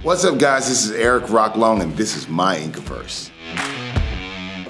What's up, guys? This is Errick Long, and this is my Inkiverse.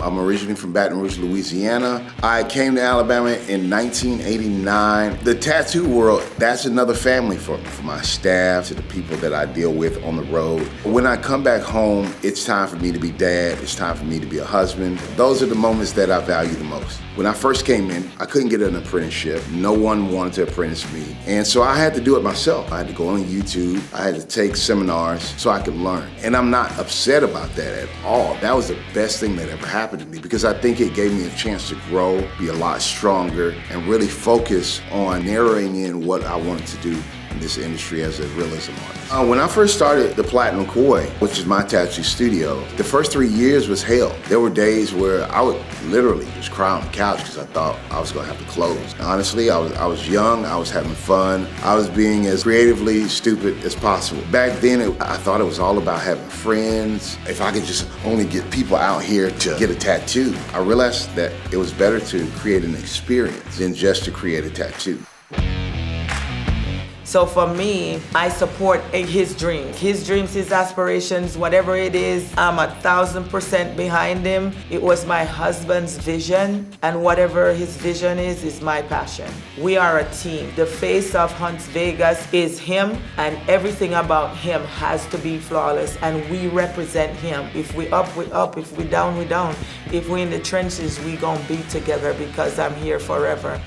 I'm originally from Baton Rouge, Louisiana. I came to Alabama in 1989. The tattoo world, that's another family for me, from my staff to the people that I deal with on the road. When I come back home, it's time for me to be dad. It's time for me to be a husband. Those are the moments that I value the most. When I first came in, I couldn't get an apprenticeship. No one wanted to apprentice me. And so I had to do it myself. I had to go on YouTube. I had to take seminars so I could learn. And I'm not upset about that at all. That was the best thing that ever happened to me, because I think it gave me a chance to grow, be a lot stronger, and really focus on narrowing in what I wanted to do in this industry as a realism artist. When I first started the Platinum Koi, which is my tattoo studio, the first 3 years was hell. There were days where I would literally just cry on the couch because I thought I was gonna have to close. Honestly, I was young, I was having fun, I was being as creatively stupid as possible. Back then, I thought it was all about having friends. If I could just only get people out here to get a tattoo. I realized that it was better to create an experience than just to create a tattoo. So for me, I support his dreams, his aspirations, whatever it is. I'm 1,000% behind him. It was my husband's vision, and whatever his vision is my passion. We are a team. The face of Huntsvegas is him, and everything about him has to be flawless, and we represent him. If we up, we up. If we down, we down. If we in the trenches, we gonna be together, because I'm here forever.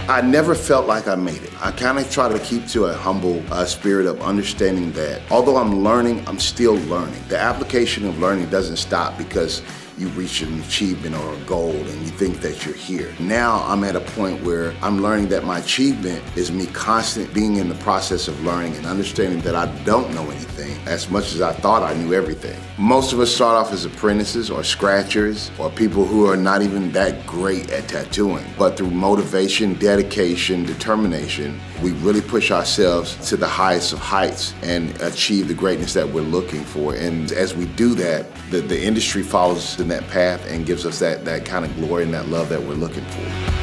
I never felt like I made it. I kind of try to keep to a humble spirit of understanding that although I'm learning, I'm still learning. The application of learning doesn't stop because you reach an achievement or a goal and you think that you're here. Now I'm at a point where I'm learning that my achievement is me constantly being in the process of learning and understanding that I don't know anything as much as I thought I knew everything. Most of us start off as apprentices or scratchers or people who are not even that great at tattooing. But through motivation, dedication, determination, we really push ourselves to the highest of heights and achieve the greatness that we're looking for. And as we do that, the industry follows in that path and gives us that kind of glory and that love that we're looking for.